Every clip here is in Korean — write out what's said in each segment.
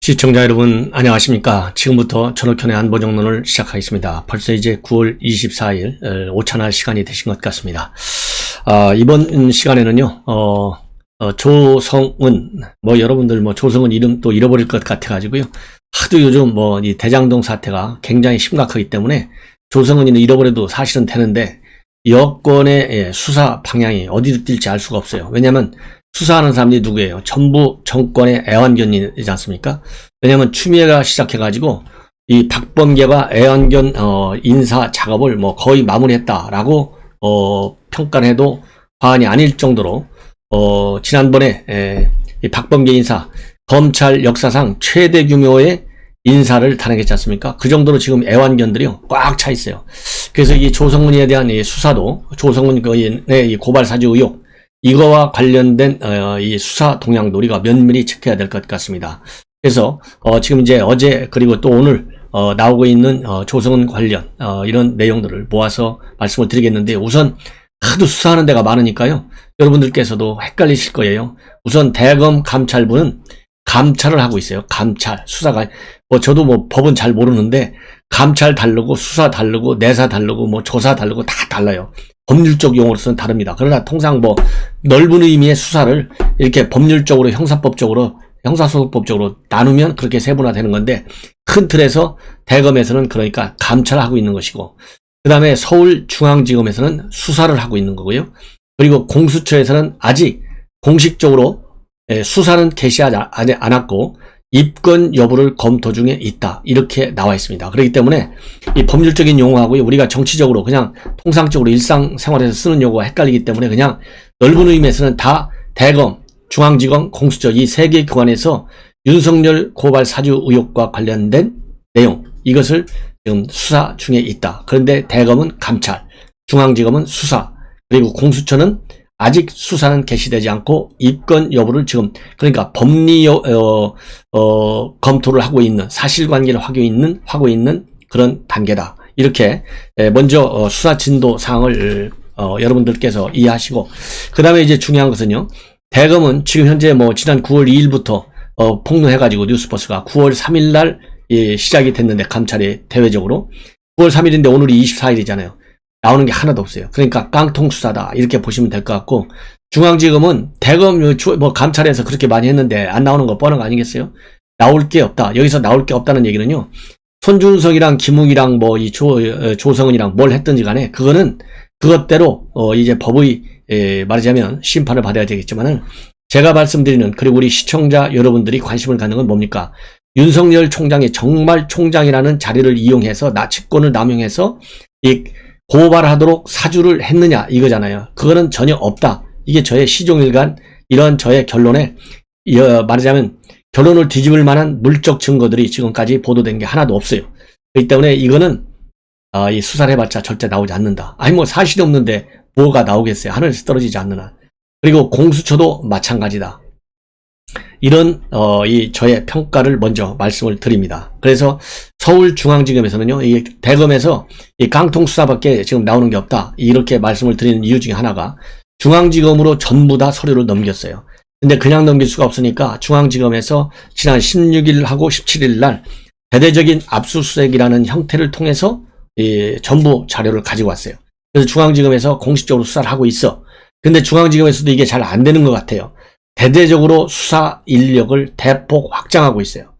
시청자 여러분 안녕하십니까. 지금부터 전옥현의 안보정론을 시작하겠습니다. 벌써 이제 9월 24일 오찬할 시간이 되신 것 같습니다. 이번 시간에는요 조성은 여러분들 조성은 이름 또 잃어버릴 것 같아 가지고요 하도 요즘 이 대장동 사태가 굉장히 심각하기 때문에 조성은이는 잃어버려도 사실은 되는데 여권의 수사 방향이 어디로 뛸지 알 수가 없어요. 왜냐하면 수사하는 사람들이 누구예요? 전부 정권의 애완견이지 않습니까? 왜냐하면 추미애가 시작해가지고 이 박범계가 애완견 인사 작업을 거의 마무리했다라고 평가를 해도 과언이 아닐 정도로 지난번에 이 박범계 인사 검찰 역사상 최대 규모의 인사를 단행했지 않습니까? 그 정도로 지금 애완견들이요 꽉 차 있어요. 그래서 이 조성은에 대한 이 수사도 조성은의 이 고발 사주 의혹 이거와 관련된 이 수사 동향도 우리가 면밀히 체크해야 될 것 같습니다. 그래서 지금 이제 어제 그리고 또 오늘 나오고 있는 조성은 관련 이런 내용들을 모아서 말씀을 드리겠는데, 우선 하도 수사하는 데가 많으니까요 여러분들께서도 헷갈리실 거예요. 우선 대검 감찰부는 감찰을 하고 있어요. 감찰 수사가 저도 법은 잘 모르는데 감찰 다르고 수사 다르고 내사 다르고 조사 다르고 다 달라요. 법률적 용어로서는 다릅니다. 그러나 통상 넓은 의미의 수사를 이렇게 법률적으로 형사법적으로 형사소송법적으로 나누면 그렇게 세분화되는 건데, 큰 틀에서 대검에서는 그러니까 감찰을 하고 있는 것이고, 그 다음에 서울중앙지검에서는 수사를 하고 있는 거고요. 그리고 공수처에서는 아직 공식적으로 수사는 개시하지 않았고 입건 여부를 검토 중에 있다, 이렇게 나와 있습니다. 그렇기 때문에 이 법률적인 용어하고요 우리가 정치적으로 그냥 통상적으로 일상생활에서 쓰는 용어가 헷갈리기 때문에 그냥 넓은 의미에서는 다 대검, 중앙지검, 공수처 이 세 개 기관에서 윤석열 고발 사주 의혹과 관련된 내용, 이것을 지금 수사 중에 있다. 그런데 대검은 감찰, 중앙지검은 수사, 그리고 공수처는 아직 수사는 개시되지 않고 입건 여부를 지금 그러니까 법리 검토를 하고 있는, 사실관계를 하고 있는 그런 단계다. 이렇게 먼저 수사 진도 사항을 여러분들께서 이해하시고, 그 다음에 이제 중요한 것은요, 대검은 지금 현재 지난 9월 2일부터 폭로해가지고 뉴스버스가 9월 3일날 시작이 됐는데, 감찰이 대외적으로 9월 3일인데 오늘이 24일이잖아요. 나오는 게 하나도 없어요. 그러니까 깡통 수사다, 이렇게 보시면 될 것 같고, 중앙지검은 대검 감찰에서 그렇게 많이 했는데 안 나오는 거 뻔한 거 아니겠어요? 나올 게 없다. 여기서 나올 게 없다는 얘기는요, 손준성이랑 김웅이랑 이 조성은이랑 뭘 했든지 간에 그거는 그것대로 이제 법의 말하자면 심판을 받아야 되겠지만은, 제가 말씀드리는, 그리고 우리 시청자 여러분들이 관심을 갖는 건 뭡니까? 윤석열 총장이 정말 총장이라는 자리를 이용해서 직권을 남용해서 고발하도록 사주를 했느냐, 이거잖아요. 그거는 전혀 없다. 이게 저의 시종일관 이런 저의 결론에 말하자면 결론을 뒤집을 만한 물적 증거들이 지금까지 보도된 게 하나도 없어요. 그렇기 때문에 이거는 이 수사를 해봤자 절대 나오지 않는다. 아니 사실이 없는데 뭐가 나오겠어요. 하늘에서 떨어지지 않는 한. 그리고 공수처도 마찬가지다. 이런 이 저의 평가를 먼저 말씀을 드립니다. 그래서 서울중앙지검에서는요, 이 대검에서 이 깡통 수사밖에 지금 나오는 게 없다, 이렇게 말씀을 드리는 이유 중에 하나가 중앙지검으로 전부 다 서류를 넘겼어요. 근데 그냥 넘길 수가 없으니까 중앙지검에서 지난 16일하고 17일 날 대대적인 압수수색이라는 형태를 통해서 전부 자료를 가지고 왔어요. 그래서 중앙지검에서 공식적으로 수사를 하고 있어. 근데 중앙지검에서도 이게 잘 안 되는 것 같아요. 대대적으로 수사 인력을 대폭 확장하고 있어요.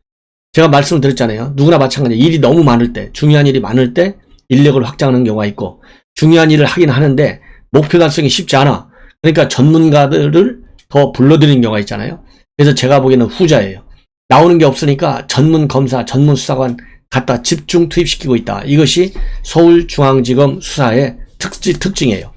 제가 말씀을 드렸잖아요. 누구나 마찬가지예요. 일이 너무 많을 때, 중요한 일이 많을 때 인력을 확장하는 경우가 있고, 중요한 일을 하긴 하는데 목표 달성이 쉽지 않아. 그러니까 전문가들을 더 불러들이는 경우가 있잖아요. 그래서 제가 보기에는 후자예요. 나오는 게 없으니까 전문 검사, 전문 수사관 갖다 집중 투입시키고 있다. 이것이 서울중앙지검 수사의 특징이에요.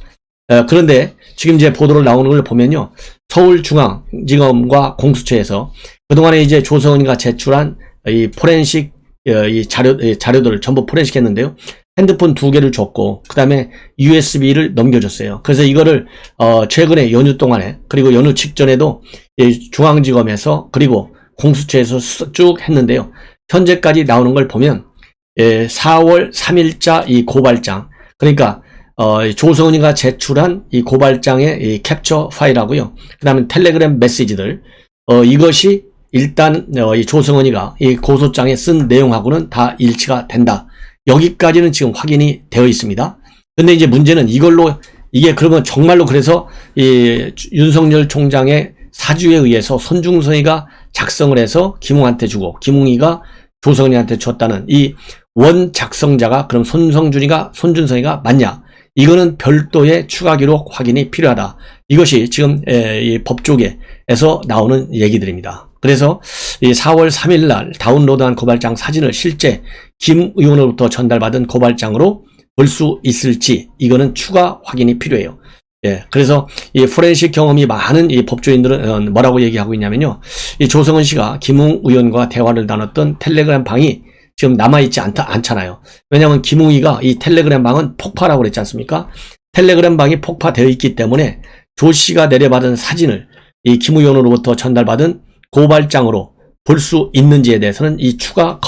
그런데 지금 이제 보도를 나오는 걸 보면요, 서울중앙지검과 공수처에서 그동안에 이제 조성은이가 제출한 이 포렌식 이 자료들을 전부 포렌식 했는데요, 핸드폰 2개를 줬고 그 다음에 USB를 넘겨줬어요. 그래서 이거를 최근에 연휴 동안에, 그리고 연휴 직전에도 중앙지검에서 그리고 공수처에서 쭉 했는데요, 현재까지 나오는 걸 보면 4월 3일자 이 고발장, 그러니까 조성은이가 제출한 이 고발장의 이 캡처 파일하고요, 그 다음에 텔레그램 메시지들, 이것이 일단 이 조성은이가 이 고소장에 쓴 내용하고는 다 일치가 된다. 여기까지는 지금 확인이 되어 있습니다. 근데 이제 문제는 이걸로 이게 그러면 정말로 그래서 이 윤석열 총장의 사주에 의해서 손준성이가 작성을 해서 김웅한테 주고 김웅이가 조성은이한테 줬다는 이 원 작성자가 그럼 손준성이가 맞냐? 이거는 별도의 추가 기록 확인이 필요하다. 이것이 지금 이 법조계에서 나오는 얘기들입니다. 그래서 이 4월 3일 날 다운로드한 고발장 사진을 실제 김 의원으로부터 전달받은 고발장으로 볼 수 있을지 이거는 추가 확인이 필요해요. 예, 그래서 이 포렌식 경험이 많은 이 법조인들은 뭐라고 얘기하고 있냐면요. 이 조성은 씨가 김웅 의원과 대화를 나눴던 텔레그램 방이 지금 남아있지 않잖아요. 왜냐하면 김웅이가 이 텔레그램 방은 폭파라고 그랬지 않습니까? 텔레그램 방이 폭파되어 있기 때문에 조 씨가 내려받은 사진을 이 김 의원으로부터 전달받은 고발장으로 볼 수 있는지에 대해서는 이 추가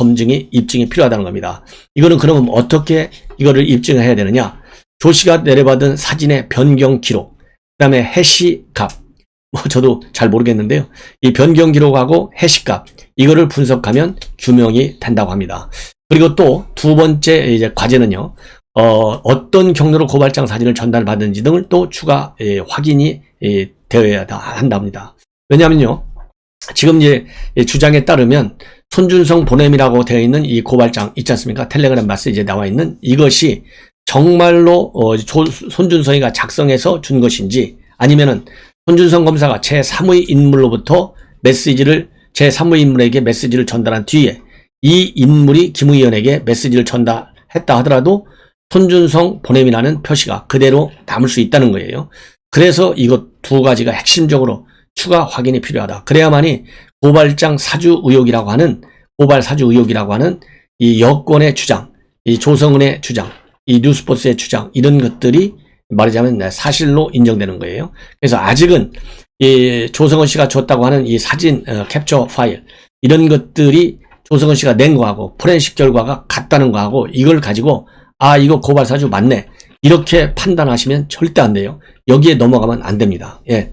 입증이 필요하다는 겁니다. 이거는 그러면 어떻게 이거를 입증을 해야 되느냐? 조 씨가 내려받은 사진의 변경 기록, 그 다음에 해시 값, 저도 잘 모르겠는데요. 이 변경 기록하고 해시 값, 이거를 분석하면 규명이 된다고 합니다. 그리고 또 두 번째 이제 과제는요, 어떤 경로로 고발장 사진을 전달받은지 등을 또 추가 확인이 되어야 한답니다. 왜냐하면요, 지금 이제 주장에 따르면 손준성 보냄이라고 되어 있는 이 고발장 있지 않습니까? 텔레그램 메시지에 나와 있는 이것이 정말로 손준성이가 작성해서 준 것인지 아니면은 손준성 검사가 제3의 인물로부터 제3의 인물에게 메시지를 전달한 뒤에 이 인물이 김 의원에게 메시지를 전달했다 하더라도 손준성 보냄이라는 표시가 그대로 남을 수 있다는 거예요. 그래서 이것 두 가지가 핵심적으로 추가 확인이 필요하다. 그래야만이 고발 사주 의혹이라고 하는 이 여권의 주장, 이 조성은의 주장, 이 뉴스포스의 주장 이런 것들이 말하자면 사실로 인정되는 거예요. 그래서 아직은 이 조성은 씨가 줬다고 하는 이 사진 캡처 파일 이런 것들이 조성은 씨가 낸 거하고 포렌식 결과가 같다는 거하고 이걸 가지고 아 이거 고발 사주 맞네 이렇게 판단하시면 절대 안 돼요. 여기에 넘어가면 안 됩니다. 예.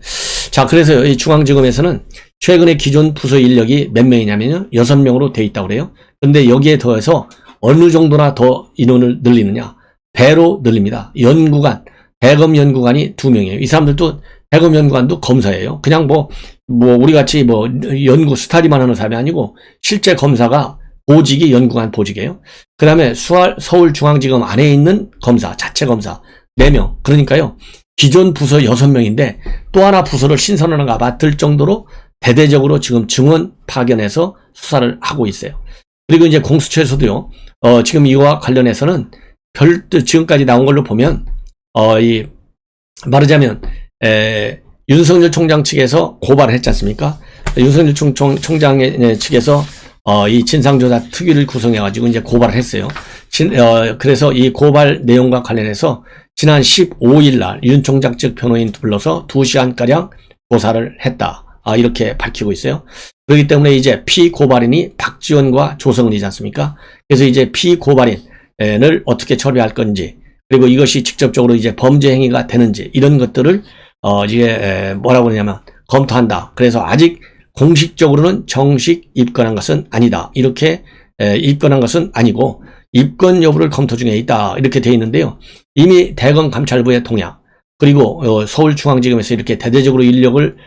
자, 그래서 이 중앙지검에서는 최근에 기존 부서 인력이 몇 명이냐면요 6명으로 돼 있다고 그래요. 근데 여기에 더해서 어느 정도나 더 인원을 늘리느냐 배로 늘립니다. 대검 연구관이 2명이에요. 이 사람들도 대검 연구관도 검사예요. 그냥 우리 같이 연구 스타디만 하는 사람이 아니고 실제 검사가 보직이 연구관 보직이에요. 그 다음에 서울중앙지검 안에 있는 검사, 자체 검사 4명. 그러니까요. 기존 부서 6명인데 또 하나 부서를 신선하는가 맡을 정도로 대대적으로 지금 증언 파견해서 수사를 하고 있어요. 그리고 이제 공수처에서도요. 지금 이와 관련해서는 지금까지 나온 걸로 보면 말하자면 윤석열 총장 측에서 고발을 했지 않습니까? 윤석열 총장 측에서 이 진상조사 특위를 구성해가지고 이제 고발을 했어요. 그래서 이 고발 내용과 관련해서 지난 15일 날 윤 총장 측 변호인 불러서 2시간가량 조사를 했다. 이렇게 밝히고 있어요. 그렇기 때문에 이제 피고발인이 박지원과 조성은이지 않습니까? 그래서 이제 피고발인을 어떻게 처리할 건지, 그리고 이것이 직접적으로 이제 범죄 행위가 되는지, 이런 것들을, 이제, 뭐라고 그러냐면, 검토한다. 그래서 아직 공식적으로는 정식 입건한 것은 아니다. 이렇게, 입건한 것은 아니고, 입건 여부를 검토 중에 있다. 이렇게 되어 있는데요. 이미 대검 감찰부의 동향, 그리고 서울중앙지검에서 이렇게 대대적으로 인력을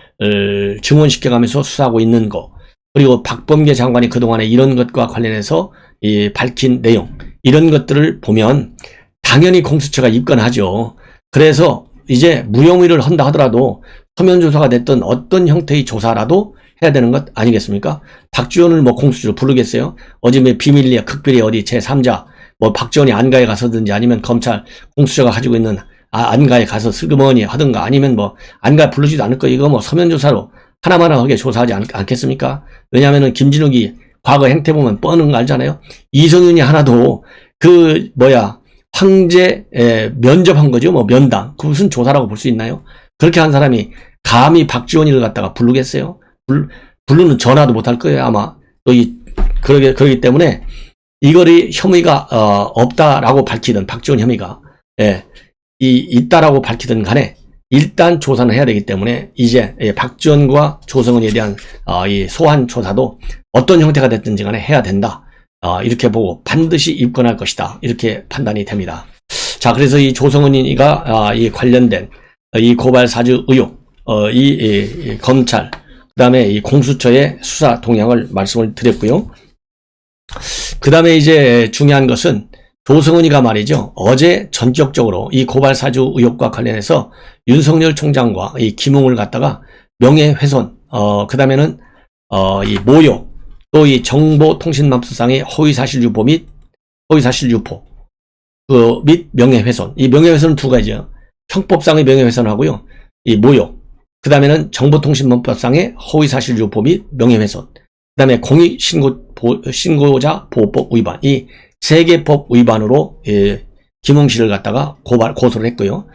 증원시켜가면서 수사하고 있는 거, 그리고 박범계 장관이 그동안에 이런 것과 관련해서 밝힌 내용, 이런 것들을 보면 당연히 공수처가 입건하죠. 그래서 이제 무혐의를 한다 하더라도 서면조사가 됐던 어떤 형태의 조사라도 해야 되는 것 아니겠습니까? 박지원을 공수처로 부르겠어요? 어제 비밀리에 극비리 어디 제3자, 박지원이 안가에 가서든지 아니면 검찰, 공수처가 가지고 있는 안가에 가서 슬그머니 하든가 아니면 안가에 부르지도 않을 거 이거 서면조사로 하나하게 조사하지 않겠습니까? 왜냐면은 김진욱이 과거 행태 보면 뻔한 거 알잖아요? 이성윤이 하나도 황제 면접한 거죠. 면담. 그 무슨 조사라고 볼 수 있나요? 그렇게 한 사람이 감히 박지원이를 갖다가 부르겠어요? 부르는 전화도 못할 거예요, 아마. 그러기 때문에 이거를 혐의가 없다라고 밝히든 박지원 혐의가 있다라고 밝히든 간에 일단 조사는 해야 되기 때문에 이제 박지원과 조성은에 대한 이 소환 조사도 어떤 형태가 됐든지 간에 해야 된다. 이렇게 보고 반드시 입건할 것이다. 이렇게 판단이 됩니다. 자, 그래서 이 조성은이가 이 관련된 이 고발 사주 의혹, 이 검찰, 그 다음에 이 공수처의 수사 동향을 말씀을 드렸고요. 그 다음에 이제 중요한 것은 조성은이가 말이죠. 어제 전격적으로 이 고발 사주 의혹과 관련해서 윤석열 총장과 이 김웅을 갖다가 명예훼손, 그 다음에는 이 모욕, 또 이 정보통신망법상의 허위사실 유포 및 허위사실 유포, 및 명예훼손. 이 명예훼손은 두 가지죠. 형법상의 명예훼손하고요. 이 모욕. 그 다음에는 정보통신망법상의 허위사실 유포 및 명예훼손. 그 다음에 공익신고자 보호법 위반. 이 세 개 법 위반으로 김웅 씨를 갖다가 고소를 했고요.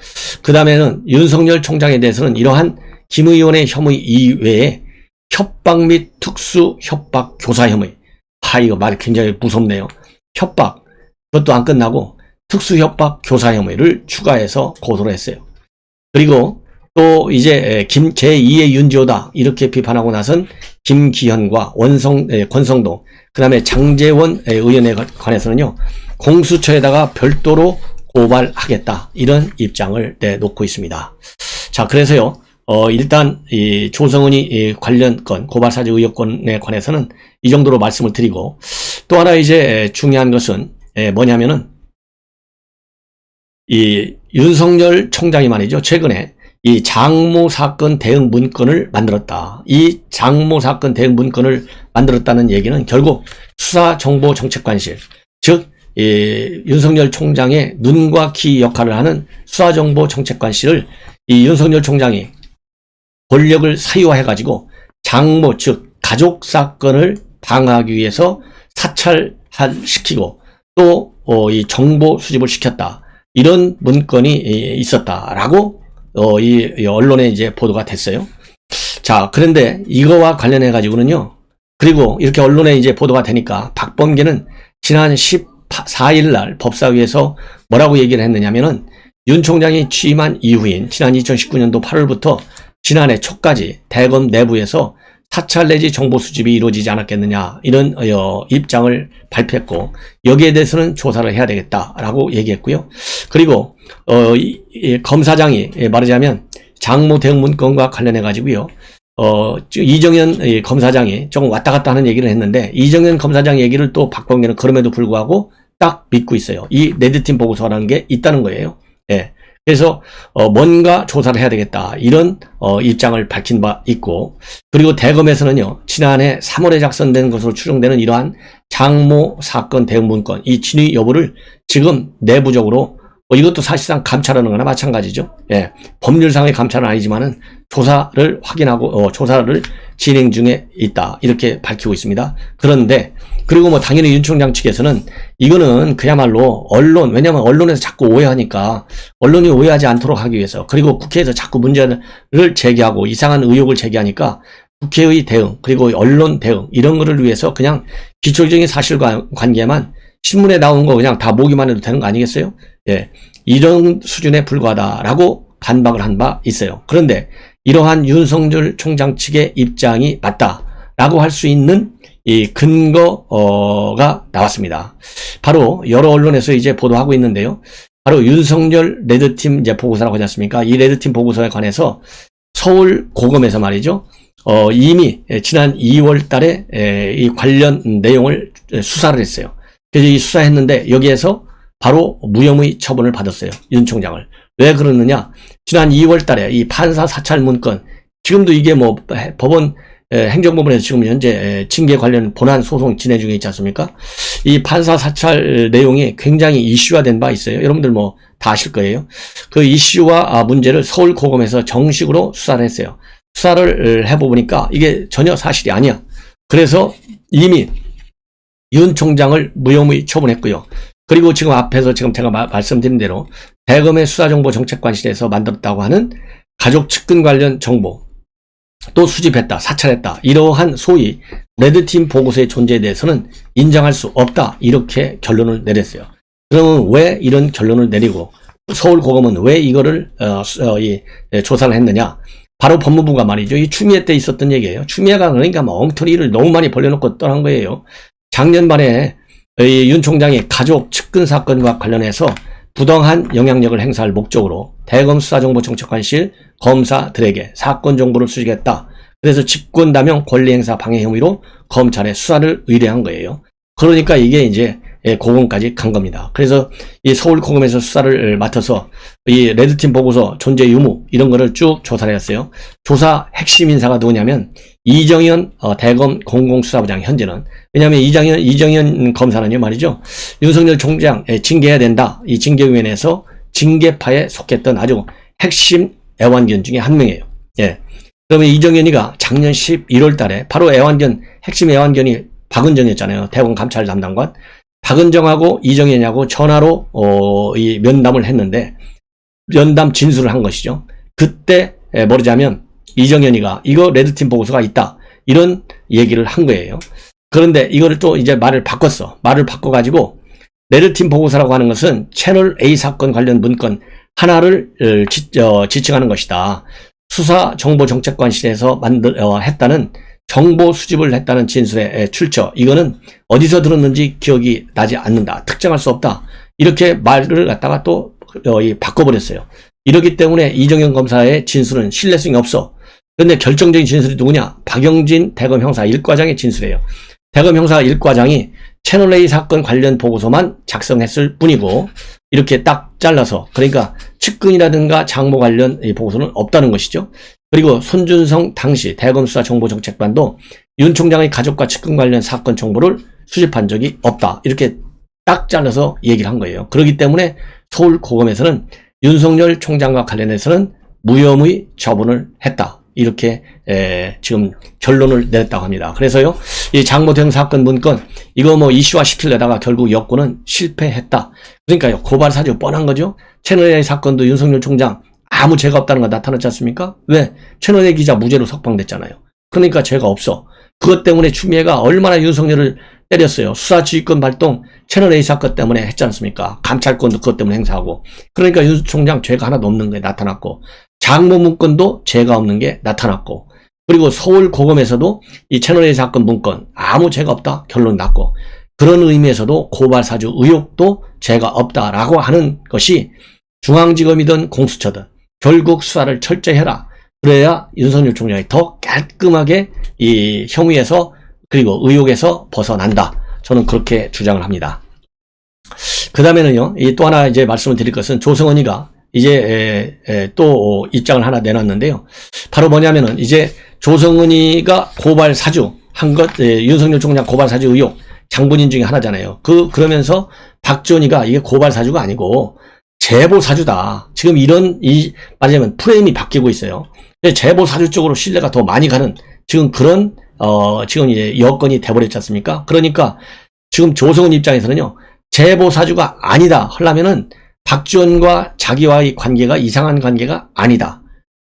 그 다음에는 윤석열 총장에 대해서는 이러한 김 의원의 혐의 이외에 협박 및 특수 협박 교사 혐의. 이거 말이 굉장히 무섭네요. 협박. 그것도 안 끝나고 특수 협박 교사 혐의를 추가해서 고소를 했어요. 그리고 또 이제 제2의 윤지호다 이렇게 비판하고 나선 김기현과 권성동, 그 다음에 장제원 의원에 관해서는요, 공수처에다가 별도로 고발하겠다 이런 입장을 내놓고 있습니다. 자, 그래서요 일단 이 조성은이 관련 건 고발사주 의혹건에 관해서는 이 정도로 말씀을 드리고, 또 하나 이제 중요한 것은 뭐냐면은 이 윤석열 총장이 말이죠, 최근에 이 장모 사건 대응 문건을 만들었다. 이 장모 사건 대응 문건을 만들었다는 얘기는 결국 수사정보정책관실, 즉 윤석열 총장의 눈과 귀 역할을 하는 수사정보정책관실을 이 윤석열 총장이 권력을 사유화해가지고 장모, 즉 가족 사건을 방어하기 위해서 사찰시키고 또 이 정보 수집을 시켰다. 이런 문건이 있었다라고 이 언론에 이제 보도가 됐어요. 자, 그런데 이거와 관련해 가지고는요. 그리고 이렇게 언론에 이제 보도가 되니까 박범계는 지난 14일 날 법사위에서 뭐라고 얘기를 했느냐면은 윤 총장이 취임한 이후인 지난 2019년도 8월부터 지난해 초까지 대검 내부에서 사찰 내지 정보 수집이 이루어지지 않았겠느냐 이런 입장을 발표했고, 여기에 대해서는 조사를 해야 되겠다라고 얘기했고요. 그리고 이 검사장이 말하자면 장모 대응 문건과 관련해 가지고요. 이정현 검사장이 조금 왔다 갔다 하는 얘기를 했는데, 이정현 검사장 얘기를 또 박범계는 그럼에도 불구하고 딱 믿고 있어요. 이 레드팀 보고서라는 게 있다는 거예요. 예. 그래서 뭔가 조사를 해야 되겠다 이런 입장을 밝힌 바 있고, 그리고 대검에서는요 지난해 3월에 작성된 것으로 추정되는 이러한 장모 사건 대응 문건 이 진위 여부를 지금 내부적으로 이것도 사실상 감찰하는 거나 마찬가지죠. 예, 법률상의 감찰은 아니지만은 조사를 확인하고 조사를 진행 중에 있다 이렇게 밝히고 있습니다. 그런데 그리고 뭐 당연히 윤 총장 측에서는 이거는 그야말로 언론, 왜냐하면 언론에서 자꾸 오해하니까 언론이 오해하지 않도록 하기 위해서, 그리고 국회에서 자꾸 문제를 제기하고 이상한 의혹을 제기하니까 국회의 대응 그리고 언론 대응 이런 거를 위해서 그냥 기초적인 사실관계만 신문에 나온 거 그냥 다 보기만 해도 되는 거 아니겠어요? 예, 이런 수준에 불과하다라고 반박을 한 바 있어요. 그런데 이러한 윤석열 총장 측의 입장이 맞다라고 할 수 있는 이 근거가 나왔습니다. 바로 여러 언론에서 이제 보도하고 있는데요. 바로 윤석열 레드팀 이제 보고서라고 하지 않습니까? 이 레드팀 보고서에 관해서 서울 고검에서 말이죠. 이미 지난 2월 달에 이 관련 내용을 수사를 했어요. 그래서 이 수사했는데 여기에서 바로 무혐의 처분을 받았어요. 윤 총장을. 왜 그러느냐? 지난 2월 달에 이 판사 사찰 문건, 지금도 이게 뭐 법원 행정법원에서 지금 현재 징계 관련 본안 소송 진행 중에 있지 않습니까? 이 판사 사찰 내용이 굉장히 이슈화 된 바 있어요. 여러분들 뭐 다 아실 거예요. 그 이슈와 문제를 서울 고검에서 정식으로 수사를 했어요. 수사를 해보니까 이게 전혀 사실이 아니야. 그래서 이미 윤 총장을 무혐의 처분했고요. 그리고 지금 앞에서 지금 제가 말씀드린 대로 대검의 수사정보정책관실에서 만들었다고 하는 가족 측근 관련 정보 또 수집했다, 사찰했다, 이러한 소위 레드팀 보고서의 존재에 대해서는 인정할 수 없다 이렇게 결론을 내렸어요. 그러면 왜 이런 결론을 내리고 서울고검은 왜 이거를 조사를 했느냐? 바로 법무부가 말이죠. 이 추미애 때 있었던 얘기예요. 추미애가 그러니까 뭐 엉터리를 너무 많이 벌려놓고 떠난 거예요. 작년 말에 윤 총장이 가족 측근 사건과 관련해서 부당한 영향력을 행사할 목적으로 대검 수사정보정책관실 검사들에게 사건 정보를 수집했다. 그래서 직권남용 권리행사 방해 혐의로 검찰에 수사를 의뢰한 거예요. 그러니까 이게 이제 고검까지 간 겁니다. 그래서 이 서울고검에서 수사를 맡아서 이 레드팀 보고서 존재 유무 이런 거를 쭉 조사를 했어요. 조사 핵심 인사가 누구냐면 이정현 대검 공공수사부장 현재는, 왜냐하면 이정현 검사는요 말이죠, 윤석열 총장 징계해야 된다, 이 징계위원회에서 징계파에 속했던 아주 핵심 애완견 중에 한 명이에요. 예. 그러면 이정현이가 작년 11월 달에 바로 핵심 애완견이 박은정이었잖아요. 대검 감찰 담당관. 박은정하고 이정현이하고 전화로 이 면담을 했는데 면담 진술을 한 것이죠. 그때 뭐냐면 이정현이가 이거 레드팀 보고서가 있다, 이런 얘기를 한 거예요. 그런데 이거를 또 이제 말을 바꿨어. 말을 바꿔가지고 레드팀 보고서라고 하는 것은 채널 A 사건 관련 문건 하나를 지칭하는 것이다. 수사정보정책관실에서 했다는 정보 수집을 했다는 진술의 출처, 이거는 어디서 들었는지 기억이 나지 않는다, 특정할 수 없다, 이렇게 말을 갖다가 또 바꿔버렸어요. 이렇기 때문에 이정현 검사의 진술은 신뢰성이 없어. 그런데 결정적인 진술이 누구냐? 박영진 대검 형사 1과장의 진술이에요. 대검 형사 1과장이 채널A 사건 관련 보고서만 작성했을 뿐이고, 이렇게 딱 잘라서, 그러니까 측근이라든가 장모 관련 이 보고서는 없다는 것이죠. 그리고 손준성 당시 대검 수사정보정책반도 윤 총장의 가족과 측근 관련 사건 정보를 수집한 적이 없다, 이렇게 딱 잘라서 얘기를 한 거예요. 그렇기 때문에 서울고검에서는 윤석열 총장과 관련해서는 무혐의 처분을 했다, 이렇게 지금 결론을 내렸다고 합니다. 그래서요, 이 장모 대응 사건 문건 이거 뭐 이슈화 시키려다가 결국 여권은 실패했다. 그러니까요, 고발 사주 뻔한 거죠. 채널A 사건도 윤석열 총장 아무 죄가 없다는 거 나타났지 않습니까? 왜? 채널A 기자 무죄로 석방됐잖아요. 그러니까 죄가 없어. 그것 때문에 추미애가 얼마나 윤석열을 때렸어요. 수사지휘권 발동 채널A 사건 때문에 했지 않습니까? 감찰권도 그것 때문에 행사하고. 그러니까 윤 총장 죄가 하나도 없는 게 나타났고, 장모 문건도 죄가 없는 게 나타났고, 그리고 서울고검에서도 이 채널A 사건 문건 아무 죄가 없다 결론 났고, 그런 의미에서도 고발사주 의혹도 죄가 없다라고 하는 것이 중앙지검이든 공수처든 결국 수사를 철저히 해라. 그래야 윤석열 총장이 더 깔끔하게 이 혐의에서 그리고 의혹에서 벗어난다. 저는 그렇게 주장을 합니다. 그 다음에는요, 또 하나 이제 말씀을 드릴 것은 조성은이가 이제 또 입장을 하나 내놨는데요. 바로 뭐냐면은 이제 조성은이가 고발 사주 한 것, 윤석열 총장 고발 사주 의혹 장본인 중에 하나잖아요. 그러면서 박지원이가 이게 고발 사주가 아니고 제보 사주다. 지금 말하자면 프레임이 바뀌고 있어요. 제보 사주 쪽으로 신뢰가 더 많이 가는 지금 그런 지금 여건이 돼버렸지 않습니까? 그러니까 지금 조성은 입장에서는요, 제보 사주가 아니다 하려면은 박지원과 자기와의 관계가 이상한 관계가 아니다.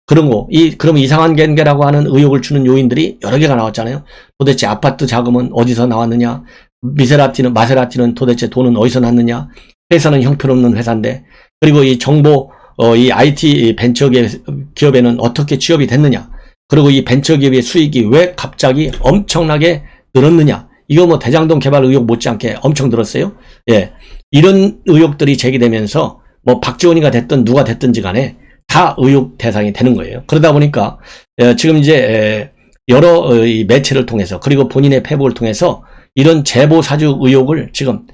그럼 이상한 관계라고 하는 의혹을 주는 요인들이 여러 개가 나왔잖아요. 도대체 아파트 자금은 어디서 나왔느냐? 마세라티는 도대체 돈은 어디서 났느냐? 회사는 형편없는 회사인데, 그리고 이 정보, 이 IT 벤처 기업에는 어떻게 취업이 됐느냐? 그리고 이 벤처 기업의 수익이 왜 갑자기 엄청나게 늘었느냐? 이거 뭐 대장동 개발 의혹 못지않게 엄청 늘었어요. 예. 이런 의혹들이 제기되면서 뭐 박지원이가 됐든 누가 됐든지 간에 다 의혹 대상이 되는 거예요. 그러다 보니까 지금 이제 여러 매체를 통해서 그리고 본인의 페북을 통해서 이런 제보 사주 의혹을 지금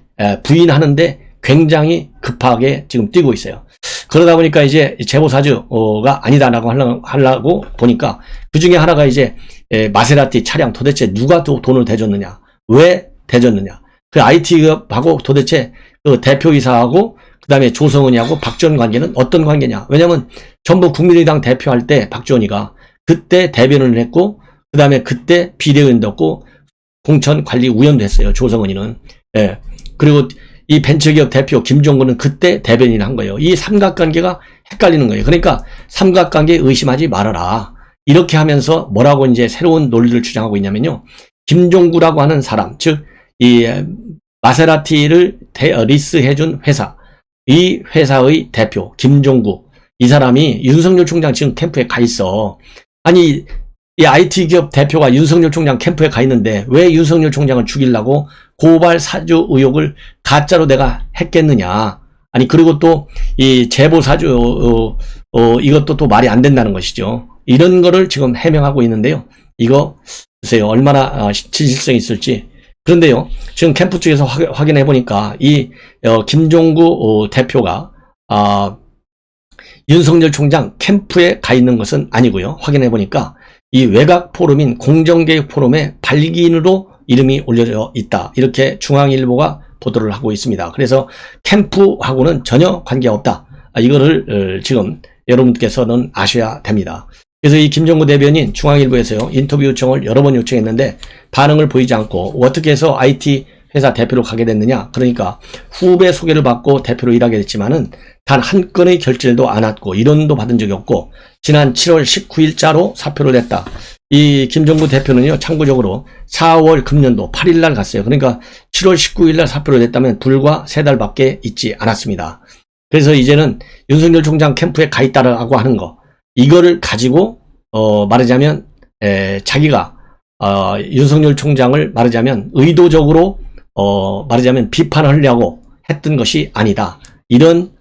부인하는데 굉장히 급하게 지금 뛰고 있어요. 그러다 보니까 이제 제보 사주가 아니다라고 하려고 보니까 그 중에 하나가 이제 마세라티 차량 도대체 누가 돈을 대줬느냐? 왜 대줬느냐? 그 IT하고 도대체 그 대표이사하고 그 다음에 조성은이하고 박지원 관계는 어떤 관계냐? 왜냐면 전부 국민의당 대표할 때 박지원이가 그때 대변을 했고, 그 다음에 그때 비대위원도 했고, 공천관리위원도 했어요. 조성은이는. 예. 그리고 이 벤처기업 대표 김종근은 그때 대변인을 한 거예요. 이 삼각관계가 헷갈리는 거예요. 그러니까 삼각관계 의심하지 말아라. 이렇게 하면서 뭐라고 이제 새로운 논리를 주장하고 있냐면요. 김종구라고 하는 사람, 즉 이 마세라티를 리스해준 회사, 이 회사의 대표 김종구, 이 사람이 윤석열 총장 지금 캠프에 가 있어. 아니 이 IT 기업 대표가 윤석열 총장 캠프에 가 있는데 왜 윤석열 총장을 죽이려고 고발 사주 의혹을 가짜로 내가 했겠느냐. 아니 그리고 또 이 제보 사주 이것도 또 말이 안 된다는 것이죠. 이런 거를 지금 해명하고 있는데요. 이거 글쎄요 얼마나 진실성이 있을지. 그런데요 지금 캠프 쪽에서 확인해 보니까 이 김종구 대표가 윤석열 총장 캠프에 가 있는 것은 아니고요. 확인해 보니까 이 외곽 포럼인 공정개혁 포럼에 발기인으로 이름이 올려져 있다. 이렇게 중앙일보가 보도를 하고 있습니다. 그래서 캠프하고는 전혀 관계없다. 이거를 지금 여러분께서는 아셔야 됩니다. 그래서 이 김종구 대변인 중앙일보에서요 인터뷰 요청을 여러 번 요청했는데 반응을 보이지 않고 어떻게 해서 IT 회사 대표로 가게 됐느냐. 그러니까 후배 소개를 받고 대표로 일하게 됐지만은 단 한 건의 결제도 안 왔고 이론도 받은 적이 없고 지난 7월 19일자로 사표를 냈다. 이 김종구 대표는요 참고적으로 4월 금년도 8일날 갔어요. 그러니까 7월 19일날 사표를 냈다면 불과 3달밖에 있지 않았습니다. 그래서 이제는 윤석열 총장 캠프에 가 있다라고 하는 거 이거를 가지고 말하자면 자기가 윤석열 총장을 말하자면 의도적으로 말하자면 비판하려고 했던 것이 아니다. 이런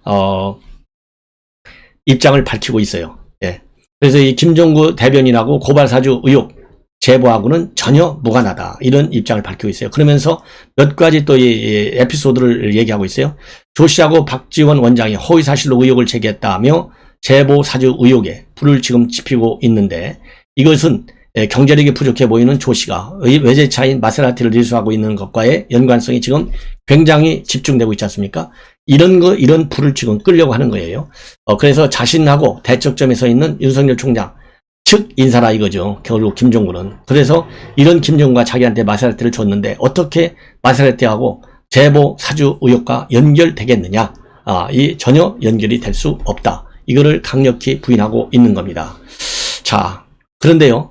입장을 밝히고 있어요. 예. 그래서 이 김종구 대변인하고 고발사주 의혹 제보하고는 전혀 무관하다. 이런 입장을 밝히고 있어요. 그러면서 몇 가지 또 이 에피소드를 얘기하고 있어요. 조 씨하고 박지원 원장이 허위사실로 의혹을 제기했다며 제보 사주 의혹에 불을 지금 지피고 있는데 이것은 경제력이 부족해 보이는 조 씨가 외제차인 마세라티를 리수하고 있는 것과의 연관성이 지금 굉장히 집중되고 있지 않습니까? 이런 불을 지금 끌려고 하는 거예요. 그래서 자신하고 대척점에 서 있는 윤석열 총장 측 인사라 이거죠. 결국 김종구는. 그래서 이런 김종구가 자기한테 마세라티를 줬는데 어떻게 마세라티하고 제보 사주 의혹과 연결되겠느냐? 이 전혀 연결이 될 수 없다. 이거를 강력히 부인하고 있는 겁니다. 자, 그런데요.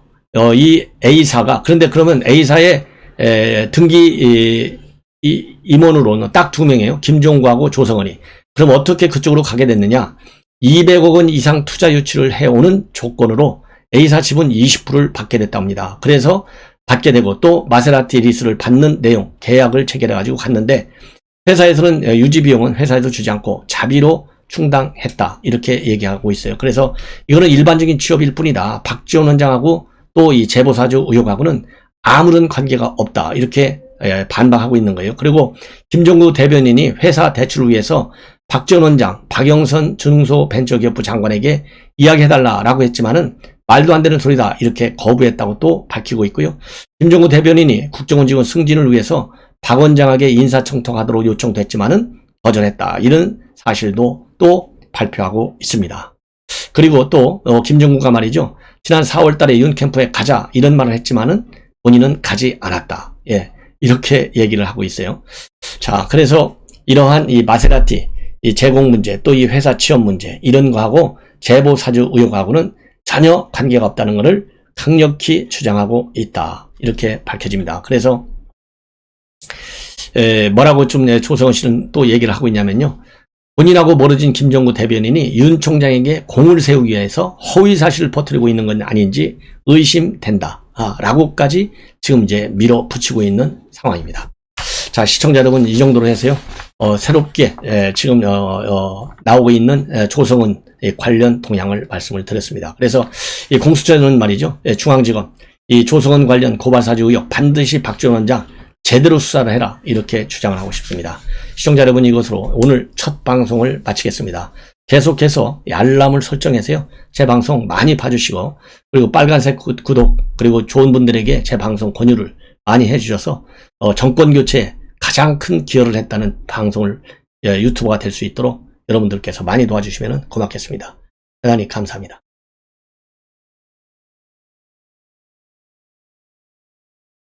이 A사가 그런데 그러면 A사의 등기 임원으로는 딱 2명이에요. 김종구하고 조성은이. 그럼 어떻게 그쪽으로 가게 됐느냐? 200억 원 이상 투자 유치를 해오는 조건으로 A사 지분 20%를 받게 됐답니다. 그래서 받게 되고 또 마세라티 리스를 받는 내용 계약을 체결해가지고 갔는데 회사에서는 유지 비용은 회사에서 주지 않고 자비로 충당했다. 이렇게 얘기하고 있어요. 그래서 이거는 일반적인 취업일 뿐이다. 박지원 원장하고 또 이 제보사주 의혹하고는 아무런 관계가 없다. 이렇게 반박하고 있는 거예요. 그리고 김종구 대변인이 회사 대출을 위해서 박지원 원장, 박영선 중소벤처기업부 장관에게 이야기해달라라고 했지만은 말도 안 되는 소리다. 이렇게 거부했다고 또 밝히고 있고요. 김종구 대변인이 국정원 직원 승진을 위해서 박 원장에게 인사청탁하도록 요청됐지만은 거절했다. 이런 사실도 또 발표하고 있습니다. 그리고 또 김종구가 말이죠. 지난 4월 달에 윤 캠프에 가자 이런 말을 했지만은 본인은 가지 않았다. 예. 이렇게 얘기를 하고 있어요. 자, 그래서 이러한 이 마세라티 이 제공 문제 또 이 회사 취업 문제 이런 거하고 제보 사주 의혹하고는 전혀 관계가 없다는 것을 강력히 주장하고 있다. 이렇게 밝혀집니다. 그래서 뭐라고 좀 조성은 씨는 또 얘기를 하고 있냐면요. 본인하고 멀어진 김종구 대변인이 윤 총장에게 공을 세우기 위해서 허위 사실을 퍼뜨리고 있는 건 아닌지 의심된다. 라고까지 지금 이제 밀어붙이고 있는 상황입니다. 자, 시청자 여러분 이 정도로 해서요. 새롭게 지금 나오고 있는 조성은 관련 동향을 말씀을 드렸습니다. 그래서 이 공수처는 말이죠. 중앙지검 이 조성은 관련 고발사주 의혹 반드시 박지원 원장 제대로 수사를 해라 이렇게 주장을 하고 싶습니다. 시청자 여러분 이것으로 오늘 첫 방송을 마치겠습니다. 계속해서 알람을 설정해서요. 제 방송 많이 봐주시고 그리고 빨간색 구독 그리고 좋은 분들에게 제 방송 권유를 많이 해주셔서 정권교체에 가장 큰 기여를 했다는 방송을 유튜버가 될 수 있도록 여러분들께서 많이 도와주시면 고맙겠습니다. 대단히 감사합니다.